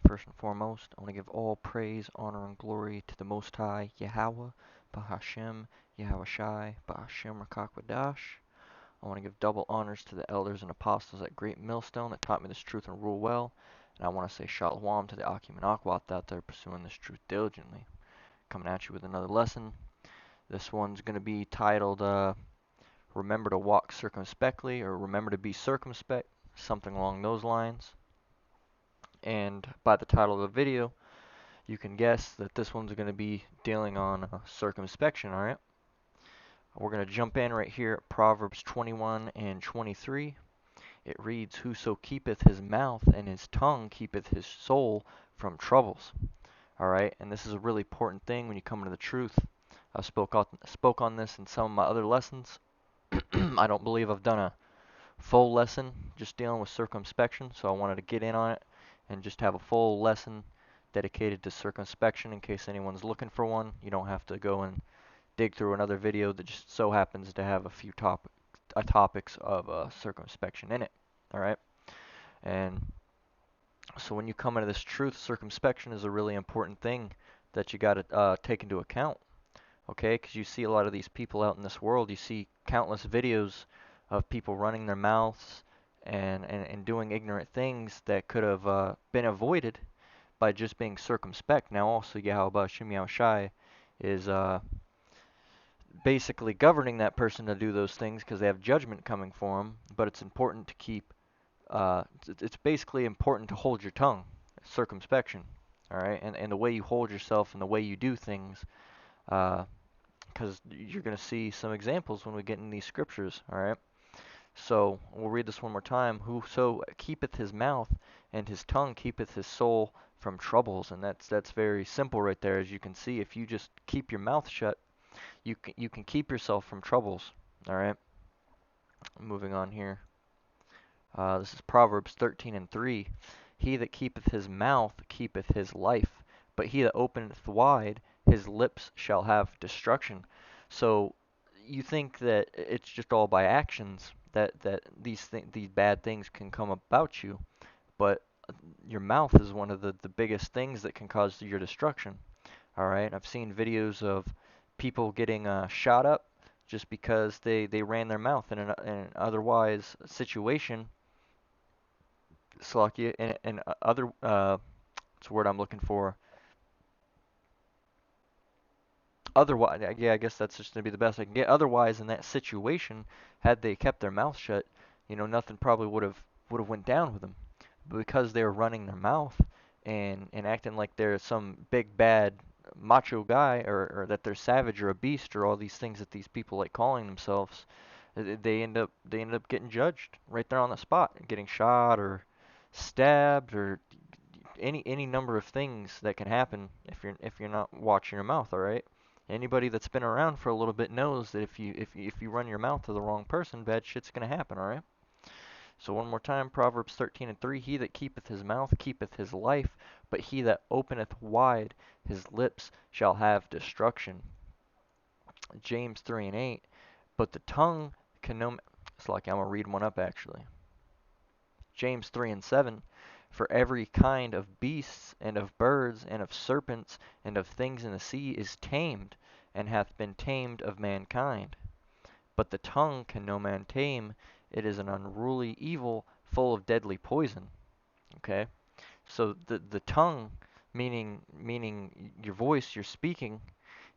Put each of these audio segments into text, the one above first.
First and foremost, I want to give all praise, honor, and glory to the Most High, Yahweh, Bahashem, Yahweh Shai, Bahashem Rakakwadash. I want to give double honors to the elders and apostles at Great Millstone that taught me this truth and rule well. And I want to say shalom to the Akim and Akwat out there pursuing this truth diligently. Coming at you with another lesson. This one's going to be titled Remember to Walk Circumspectly, or Remember to Be Circumspect, something along those lines. And by the title of the video, you can guess that this one's going to be dealing on circumspection, alright? We're going to jump in right here at Proverbs 21 and 23. It reads, Whoso keepeth his mouth and his tongue keepeth his soul from troubles. Alright, and this is a really important thing when you come into the truth. I spoke on this in some of my other lessons. I don't believe I've done a full lesson just dealing with circumspection, so I wanted to get in on it and just have a full lesson dedicated to circumspection in case anyone's looking for one. You don't have to go and dig through another video that just so happens to have a few topics of circumspection in it. Alright? And so when you come into this truth, circumspection is a really important thing that you got to take into account. Okay? Because you see a lot of these people out in this world. You see countless videos of people running their mouths and doing ignorant things that could have been avoided by just being circumspect. Now also Yahweh Shem Yahweh Shai is basically governing that person to do those things because they have judgment coming for them, but it's important to keep it's basically important to hold your tongue, circumspection, all right, and the way you hold yourself and the way you do things, because you're going to see some examples when we get in these scriptures, all right. So we'll read this one more time. Whoso keepeth his mouth and his tongue keepeth his soul from troubles, and that's very simple right there. As you can see, if you just keep your mouth shut, you can keep yourself from troubles. All right. Moving on here. This is Proverbs 13 and 3. He that keepeth his mouth keepeth his life, but he that openeth wide his lips shall have destruction. So you think that it's just all by actions that these bad things can come about you, but your mouth is one of the biggest things that can cause your destruction. All right, I've seen videos of people getting shot up just because they ran their mouth in an otherwise situation. Slovakia and other what's the word I'm looking for? Otherwise, yeah, I guess that's just gonna be the best I can get. Otherwise, in that situation, had they kept their mouth shut, nothing probably would have went down with them. But because they were running their mouth and acting like they're some big bad macho guy or that they're savage or a beast or all these things that these people like calling themselves, they end up getting judged right there on the spot, getting shot or stabbed or any number of things that can happen if you're not watching your mouth. All right. Anybody that's been around for a little bit knows that if you run your mouth to the wrong person, bad shit's gonna happen. All right. So one more time, Proverbs 13 and 3. He that keepeth his mouth keepeth his life, but he that openeth wide his lips shall have destruction. James 3 and 8. But the tongue can no. It's like I'm gonna read one up actually. James 3 and 7. For every kind of beasts, and of birds, and of serpents, and of things in the sea is tamed, and hath been tamed of mankind. But the tongue can no man tame. It is an unruly evil, full of deadly poison. Okay? So the tongue, meaning your voice, your speaking,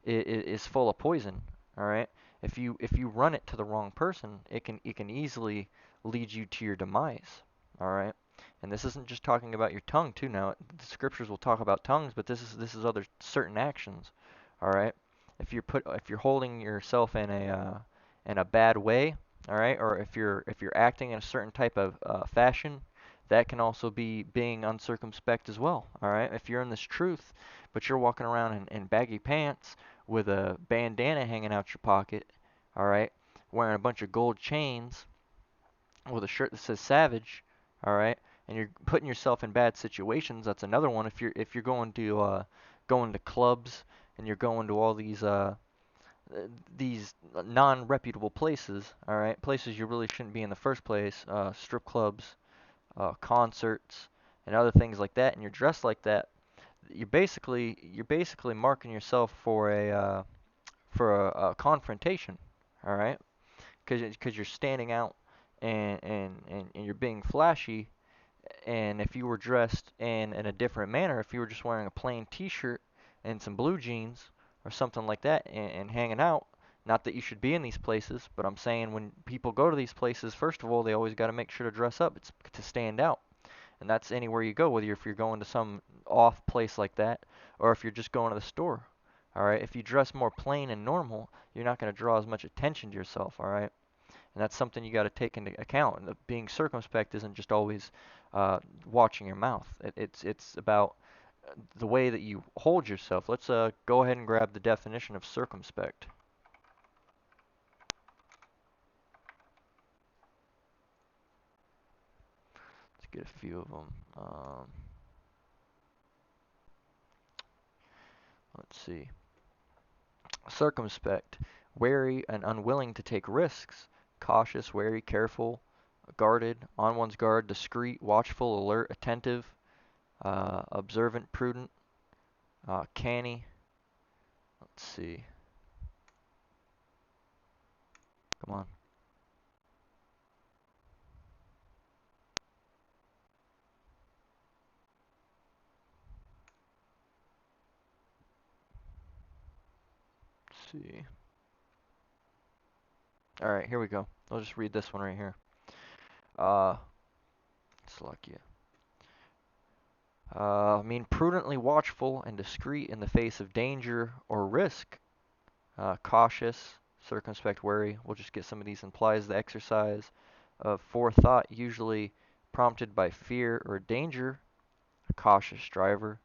is full of poison. All right? If you run it to the wrong person, it can easily lead you to your demise. All right? And this isn't just talking about your tongue too. Now the scriptures will talk about tongues, but this is other certain actions. All right? If you're holding yourself in a bad way, all right, or if you're acting in a certain type of fashion, that can also be being uncircumspect as well. All right, if you're in this truth, but you're walking around in baggy pants with a bandana hanging out your pocket, all right, wearing a bunch of gold chains with a shirt that says Savage, all right, and you're putting yourself in bad situations. That's another one. If you're going to clubs and you're going to all these non-reputable places, all right, places you really shouldn't be in the first place, strip clubs, concerts, and other things like that, and you're dressed like that, you're basically marking yourself for a confrontation, all right? Because you're standing out and you're being flashy. And if you were dressed in a different manner, if you were just wearing a plain t-shirt and some blue jeans or something like that and hanging out, not that you should be in these places, but I'm saying when people go to these places, first of all, they always got to make sure to dress up. It's to stand out. And that's anywhere you go, whether if you're going to some off place like that or if you're just going to the store. All right, if you dress more plain and normal, you're not going to draw as much attention to yourself. All right, and that's something you got to take into account. And being circumspect isn't just always watching your mouth. It's about the way that you hold yourself. Let's go ahead and grab the definition of circumspect. Let's get a few of them. Let's see. Circumspect, wary and unwilling to take risks, cautious, wary, careful, guarded, on one's guard, discreet, watchful, alert, attentive, observant, prudent, canny. Let's see. Come on. Let's see. All right, here we go. I'll just read this one right here. Uh, select you. Mean prudently watchful and discreet in the face of danger or risk. Cautious, circumspect, wary. We'll just get some of these implies the exercise of forethought, usually prompted by fear or danger. A cautious driver.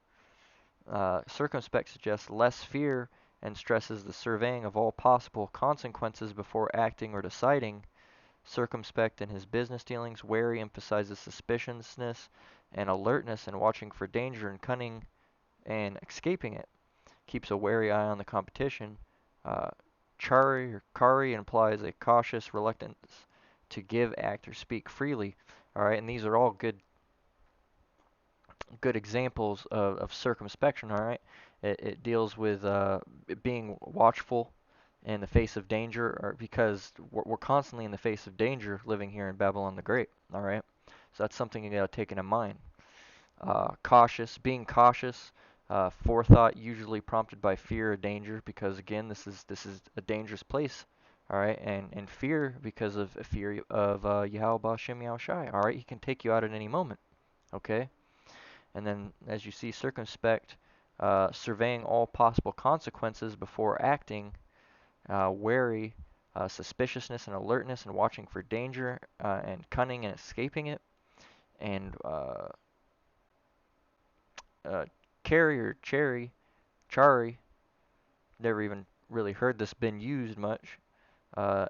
Circumspect suggests less fear and stresses the surveying of all possible consequences before acting or deciding. Circumspect in his business dealings, wary emphasizes suspiciousness and alertness and watching for danger and cunning and escaping it. Keeps a wary eye on the competition. Uh, Chari or Kari implies a cautious reluctance to give, act, or speak freely. All right, and these are all good examples of circumspection. All right, it deals with being watchful in the face of danger, or because we're constantly in the face of danger living here in Babylon the Great. All right, so that's something you got to take into mind. Cautious, being cautious, forethought usually prompted by fear or danger, because again, this is a dangerous place. All right, and fear because of a fear of Yahweh Shem Yahushai. All right, he can take you out at any moment. Okay, and then as you see, circumspect, surveying all possible consequences before acting, wary, suspiciousness and alertness and watching for danger, and cunning and escaping it, and uh, carry or cherry, chari, never even really heard this been used much. Uh,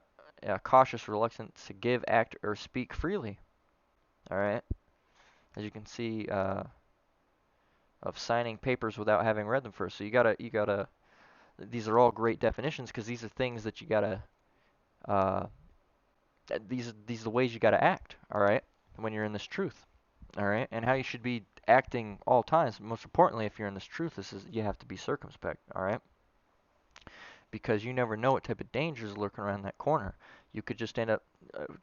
Cautious reluctance to give, act, or speak freely. All right, as you can see, of signing papers without having read them first. So you gotta. These are all great definitions because these are things that you gotta. Uh, these are the ways you gotta act. All right, when you're in this truth. All right, and how you should be acting all times. Most importantly, if you're in this truth, this is you have to be circumspect. All right, because you never know what type of danger is lurking around that corner. You could just end up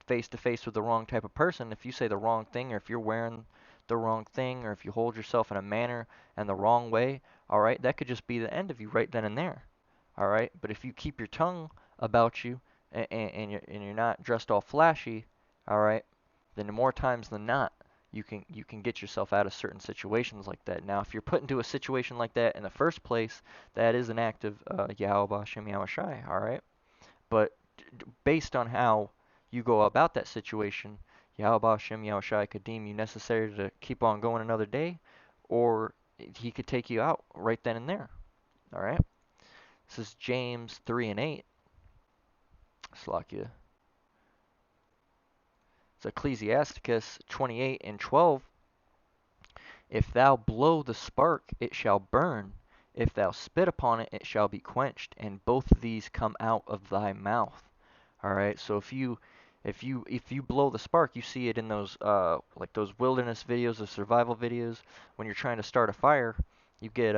face to face with the wrong type of person if you say the wrong thing, or if you're wearing the wrong thing, or if you hold yourself in a manner and the wrong way. All right, that could just be the end of you right then and there. All right, but if you keep your tongue about you and you're not dressed all flashy, all right, then more times than not, you can get yourself out of certain situations like that. Now, if you're put into a situation like that in the first place, that is an act of Yahweh Shem Yahushai, all right? But based on how you go about that situation, Yahweh Shem Yahushai could deem you necessary to keep on going another day, or he could take you out right then and there, all right? This is James 3 and 8. Slakia. It's Ecclesiasticus 28 and 12. If thou blow the spark, it shall burn. If thou spit upon it, it shall be quenched. And both of these come out of thy mouth. All right. So if you If you blow the spark, you see it in those like those wilderness videos, the survival videos. When you're trying to start a fire, you get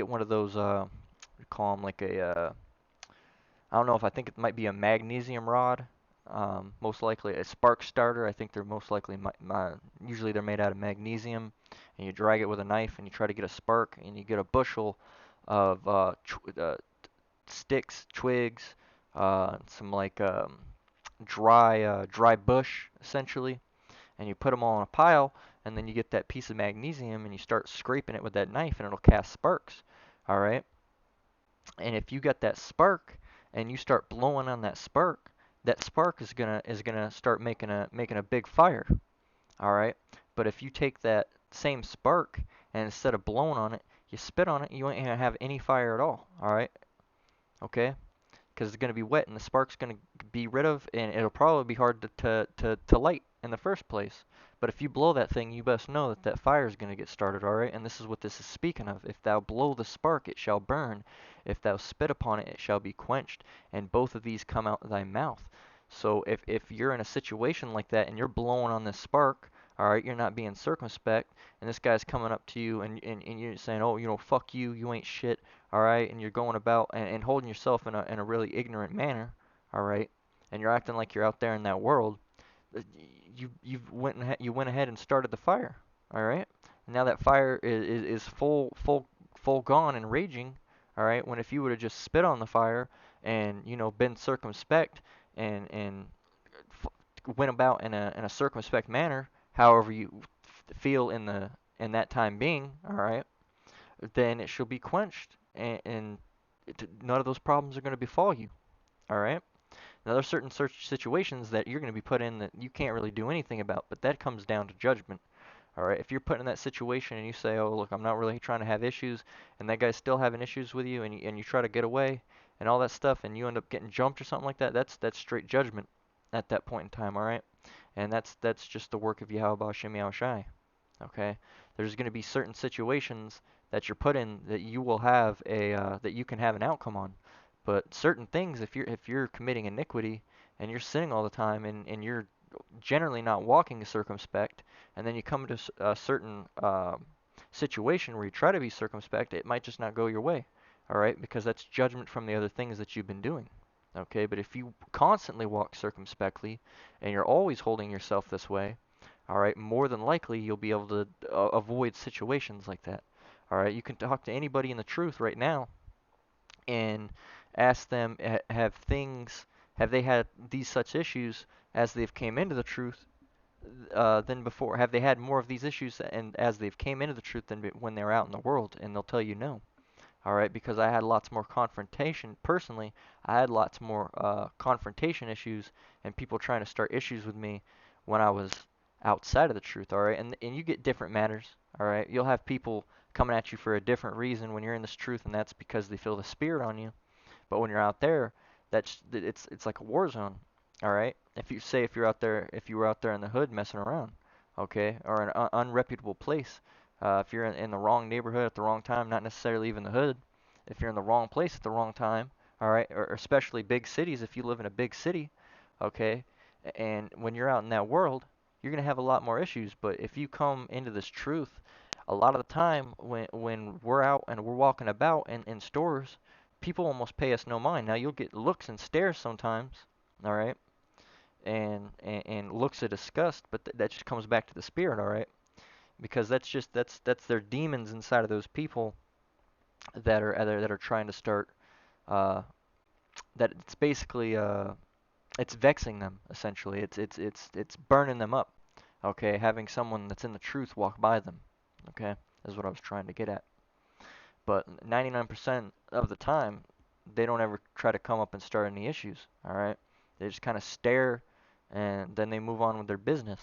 one of those we call them like a I don't know if I think it might be a magnesium rod. Most likely a spark starter. I think they're most likely usually they're made out of magnesium, and you drag it with a knife and you try to get a spark, and you get a bushel of sticks, twigs, some like dry bush essentially, and you put them all in a pile, and then you get that piece of magnesium and you start scraping it with that knife, and it'll cast sparks. All right, and if you got that spark and you start blowing on that spark is gonna start making a big fire. All right, but if you take that same spark and instead of blowing on it, you spit on it, you ain't gonna have any fire at all. All right, okay, because it's going to be wet and the spark's going to be rid of, and it'll probably be hard to light in the first place. But if you blow that thing, you best know that that fire is going to get started, all right? And this is what this is speaking of. If thou blow the spark, it shall burn. If thou spit upon it, it shall be quenched. And both of these come out of thy mouth. So if you're in a situation like that and you're blowing on this spark, all right, you're not being circumspect, and this guy's coming up to you and you're saying, oh, fuck you, you ain't shit, all right, and you're going about and holding yourself in a really ignorant manner, all right, and you're acting like you're out there in that world, you went ahead and started the fire, all right. And now that fire is full gone and raging, all right. When if you would have just spit on the fire and been circumspect and went about in a circumspect manner, however you feel in that time being, all right, then it shall be quenched, and none of those problems are going to befall you. All right. Now there's certain search situations that you're going to be put in that you can't really do anything about, but that comes down to judgment. All right. If you're put in that situation and you say, "Oh, look, I'm not really trying to have issues," and that guy's still having issues with you, and you try to get away and all that stuff, and you end up getting jumped or something like that, that's straight judgment at that point in time. All right. And that's just the work of Yahweh Shem Shai. Okay, there's going to be certain situations that you're put in that you will have that you can have an outcome on. But certain things, if you're committing iniquity and you're sinning all the time and you're generally not walking circumspect, and then you come to a certain situation where you try to be circumspect, it might just not go your way. All right, because that's judgment from the other things that you've been doing. Okay, but if you constantly walk circumspectly and you're always holding yourself this way, all right, more than likely you'll be able to avoid situations like that. All right, you can talk to anybody in the truth right now and ask them, have they had these such issues as they've came into the truth than before? Have they had more of these issues and as they've came into the truth than when they're out in the world? And they'll tell you no. All right, because I had lots more confrontation personally. I had lots more confrontation issues and people trying to start issues with me when I was outside of the truth. All right, and you get different matters. All right, you'll have people coming at you for a different reason when you're in this truth, and that's because they feel the spirit on you. But when you're out there, it's like a war zone. All right, if you're out there, if you were out there in the hood messing around, okay, or an unreputable place, if you're in the wrong neighborhood at the wrong time, not necessarily even the hood, if you're in the wrong place at the wrong time, all right, or especially big cities, if you live in a big city, okay, and when you're out in that world, you're gonna have a lot more issues. But if you come into this truth, a lot of the time when we're out and we're walking about in stores, people almost pay us no mind. Now you'll get looks and stares sometimes, all right, and looks of disgust, but that just comes back to the spirit, all right, because that's their demons inside of those people that are trying to start uh, that it's basically it's vexing them essentially. It's burning them up. Okay, having someone that's in the truth walk by them. Okay, is what I was trying to get at. But 99% of the time, they don't ever try to come up and start any issues. All right, they just kind of stare, and then they move on with their business.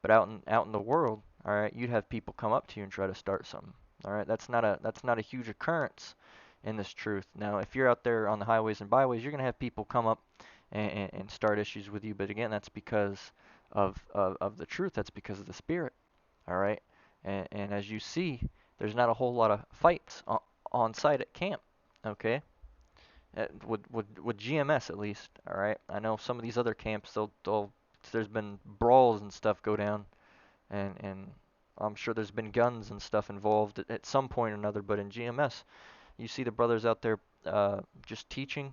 But out in the world, all right, you'd have people come up to you and try to start something. All right, that's not a huge occurrence in this truth. Now, if you're out there on the highways and byways, you're gonna have people come up and start issues with you. But again, that's because of the truth. That's because of the spirit. All right, and as you see, there's not a whole lot of fights on site at camp. Okay, with GMS at least. All right, I know some of these other camps, they'll there's been brawls and stuff go down, and I'm sure there's been guns and stuff involved at some point or another. But in GMS, you see the brothers out there just teaching,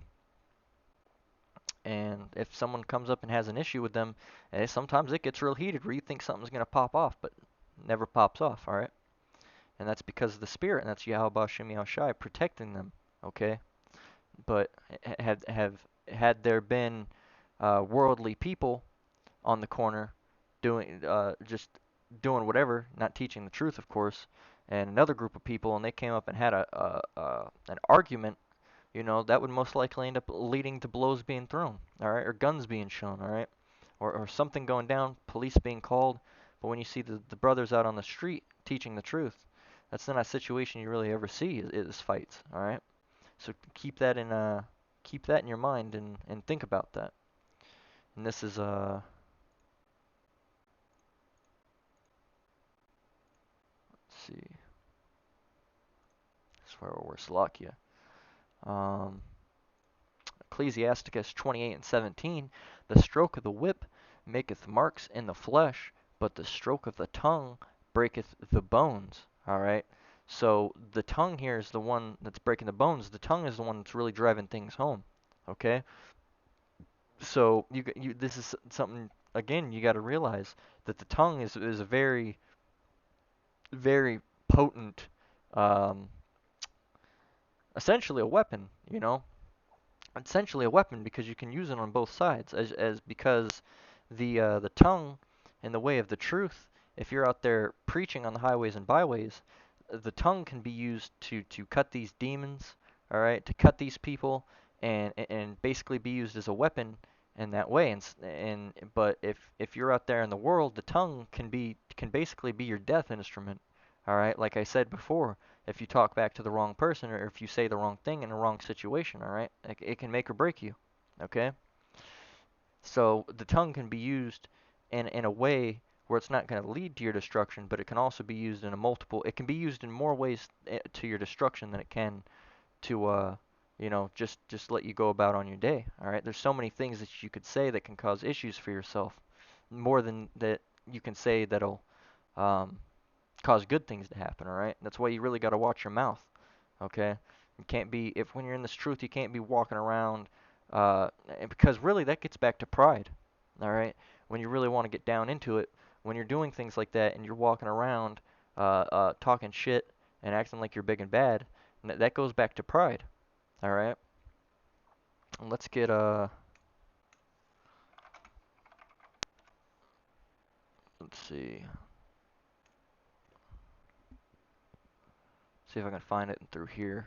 and if someone comes up and has an issue with them, sometimes it gets real heated where you think something's gonna pop off, but never pops off. All right, and that's because of the spirit, and that's Yahweh Shem Shai protecting them. Okay, but had there been worldly people on the corner doing just doing whatever, not teaching the truth, of course, and another group of people, and they came up and had an argument, that would most likely end up leading to blows being thrown, all right, or guns being shown, all right, or something going down, police being called. But when you see the brothers out on the street teaching the truth, that's not a situation you really ever see is fights, all right. So keep that in your mind and think about that. And this is let's see, this is where we're Slovakia. Um, Ecclesiasticus 28:17, the stroke of the whip maketh marks in the flesh, but the stroke of the tongue breaketh the bones. All right. So the tongue here is the one that's breaking the bones. The tongue is the one that's really driving things home. Okay. So this is something again you got to realize that the tongue is a very very potent, um, essentially a weapon. Essentially a weapon because you can use it on both sides. As because the tongue in the way of the truth. If you're out there preaching on the highways and byways, the tongue can be used to cut these demons. All right, to cut these people and basically be used as a weapon in that way. And but if you're out there in the world, the tongue can basically be your death instrument. All right, like I said before, if you talk back to the wrong person or if you say the wrong thing in the wrong situation, all right, it can make or break you. Okay, so the tongue can be used in a way where it's not going to lead to your destruction, but it can also be used in a multiple. It can be used in more ways to your destruction than it can to just let you go about on your day. All right, there's so many things that you could say that can cause issues for yourself, more than that you can say that'll um, cause good things to happen. All right, that's why you really got to watch your mouth. Okay, you can't be if when you're in this truth, you can't be walking around because really that gets back to pride. All right, when you really want to get down into it, when you're doing things like that and you're walking around talking shit and acting like you're big and bad, that goes back to pride. All right, and let's get let's see if I can find it through here.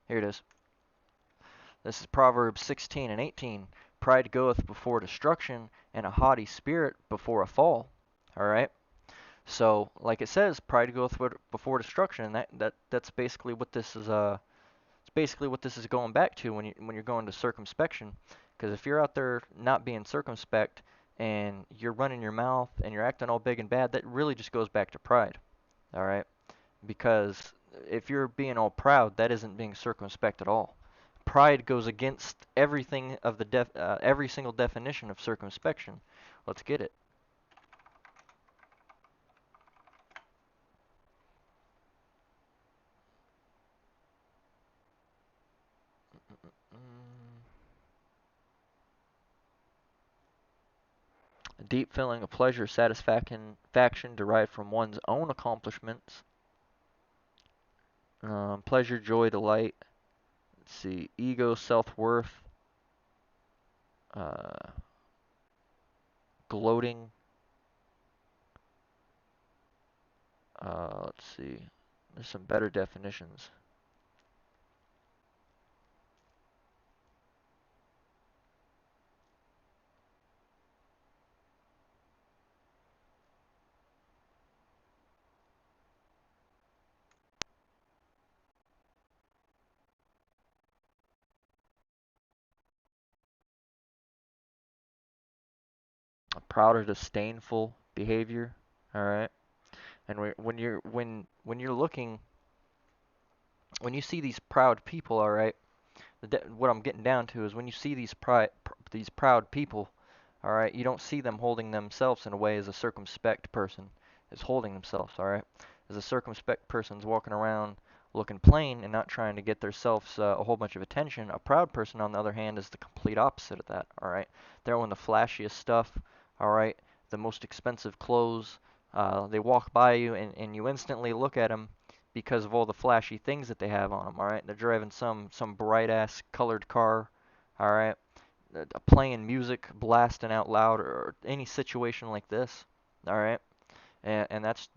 Here it is. This is Proverbs 16:18. Pride goeth before destruction, and a haughty spirit before a fall. All right. So, like it says, pride goeth before destruction, and that's basically what this is. It's basically what this is going back to when you're going to circumspection. Because if you're out there not being circumspect and you're running your mouth and you're acting all big and bad, that really just goes back to pride. All right. Because if you're being all proud, that isn't being circumspect at all. Pride goes against everything of every single definition of circumspection. Let's get it. Mm, a deep feeling of pleasure, satisfaction, faction derived from one's own accomplishments. Pleasure, joy, delight. Let's see. Ego, self-worth. Uh, gloating. Let's see. There's some better definitions. proud or disdainful behavior. All right, and when you're looking when you see these proud people, all right, what I'm getting down to is when you see these proud people, all right, you don't see them holding themselves in a way as a circumspect person is holding themselves, all right? As a circumspect person's walking around looking plain and not trying to get themselves a whole bunch of attention. A proud person, on the other hand, is the complete opposite of that, all right? They're on the flashiest stuff, all right? The most expensive clothes. They walk by you and you instantly look at them because of all the flashy things that they have on them. All right, they're driving some bright ass colored car. All right, playing music, blasting out loud, or any situation like this. All right, and that's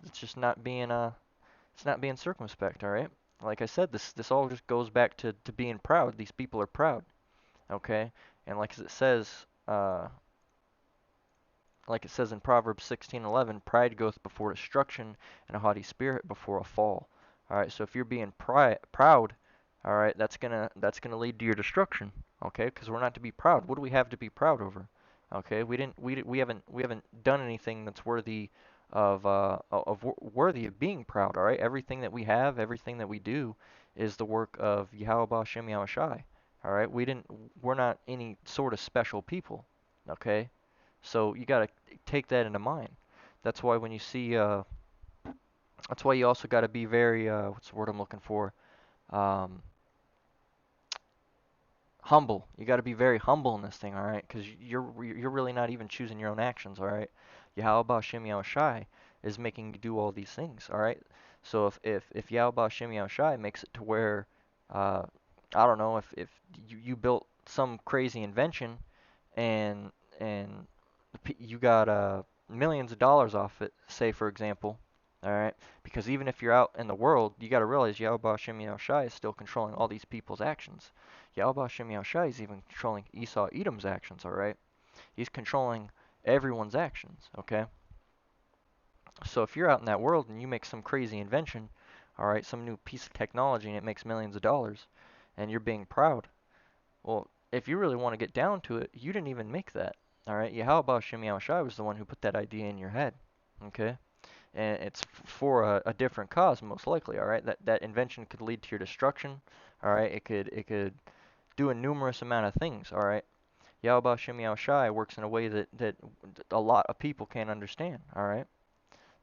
it's just not being it's not being circumspect. All right, like I said, this all just goes back to being proud. These people are proud. Okay, and like it says in Proverbs 16:11, pride goeth before destruction, and a haughty spirit before a fall. All right, so if you're being proud, all right, that's gonna lead to your destruction. Okay, because we're not to be proud. What do we have to be proud over? Okay, we haven't done anything that's worthy worthy of being proud. All right, everything that we have, everything that we do, is the work of Yahweh Shem Yahushai. All right, we're not any sort of special people. Okay, so you got to take that into mind. That's why when you see, that's why you also got to be very, what's the word I'm looking for? Um, Humble. You got to be very humble in this thing, all right? Because you're really not even choosing your own actions, all right? Yahweh Shem Yahushai is making you do all these things, all right? So if Yahweh Shem Yahushai makes it to where, uh, I don't know, if you built some crazy invention and and you got millions of dollars off it, say for example, all right? Because even if you're out in the world, you got to realize Yahweh Shem Yahushai is still controlling all these people's actions. Yahweh Shem Yahushai is even controlling Esau Edom's actions, all right? He's controlling everyone's actions, okay? So if you're out in that world and you make some crazy invention, all right, some new piece of technology and it makes millions of dollars, and you're being proud, well, if you really want to get down to it, you didn't even make that. All right, Yahweh Shem Yahushai was the one who put that idea in your head. Okay, and it's for a different cause, most likely. All right, that invention could lead to your destruction. All right, it could do a numerous amount of things. All right, Yahweh Shem Yahushai works in a way that a lot of people can't understand. All right,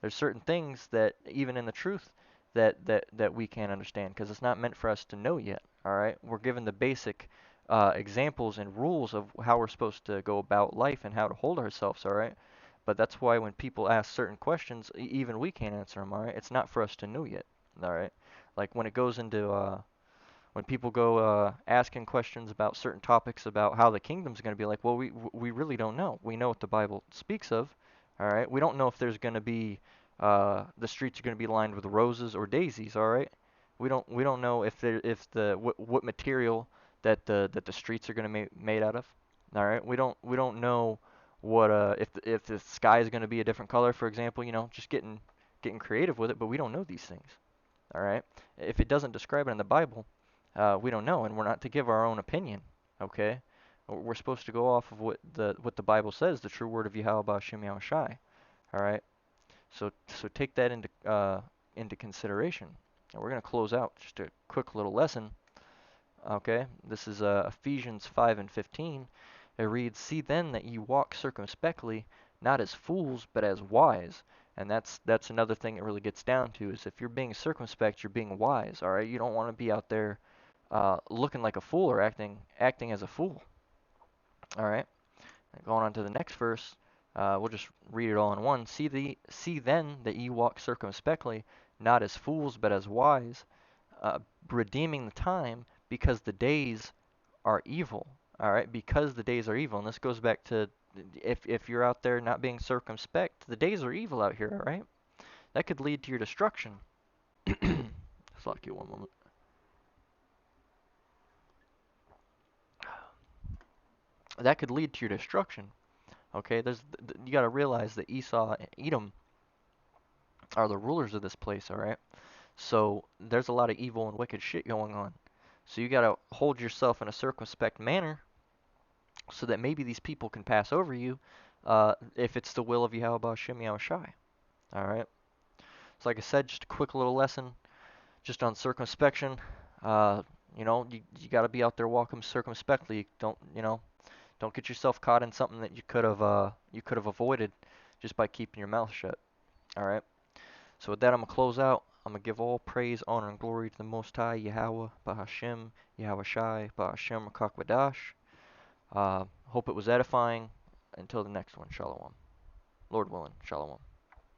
there's certain things that even in the truth that we can't understand because it's not meant for us to know yet. All right, we're given the basic examples and rules of how we're supposed to go about life and how to hold ourselves. All right, but that's why when people ask certain questions, even we can't answer them. All right, it's not for us to know yet. All right, like when it goes into when people go asking questions about certain topics about how the kingdom's going to be like, well, we really don't know. We know what the Bible speaks of, all right? We don't know if there's going to be the streets are going to be lined with roses or daisies, all right? We don't know if what material that the streets are going to be made out of, all right? We don't know what if the sky is going to be a different color, for example, just getting creative with it, but we don't know these things, all right? If it doesn't describe it in the Bible, we don't know, and we're not to give our own opinion. Okay, we're supposed to go off of what the Bible says, the true word of Yahweh Shem Yahushai. All right, so take that into consideration. And we're gonna close out just a quick little lesson. Okay, this is Ephesians 5:15. It reads, "See then that ye walk circumspectly, not as fools, but as wise." And that's another thing it really gets down to is if you're being circumspect, you're being wise. All right, you don't want to be out there looking like a fool or acting as a fool. All right. Going on to the next verse, we'll just read it all in one. See then that ye walk circumspectly, not as fools but as wise, redeeming the time, because the days are evil. All right, because the days are evil, and this goes back to if you're out there not being circumspect, the days are evil out here. All right, that could lead to your destruction. Just lock you one moment. That could lead to your destruction. Okay, you got to realize that Esau and Edom are the rulers of this place, all right? So there's a lot of evil and wicked shit going on. So you got to hold yourself in a circumspect manner so that maybe these people can pass over you, if it's the will of Yahweh Ba'ashem Yahweh Shai. All right. So like I said, just a quick little lesson just on circumspection. Uh, you got to be out there walking circumspectly. Don't get yourself caught in something that you could have avoided just by keeping your mouth shut. All right. So with that, I'm gonna close out. I'm gonna give all praise, honor, and glory to the Most High, Yahweh, Bahashem, Yahweh Shai, Bahashem, Rakakwadash. Hope it was edifying. Until the next one, Shalom. Lord willing, Shalom.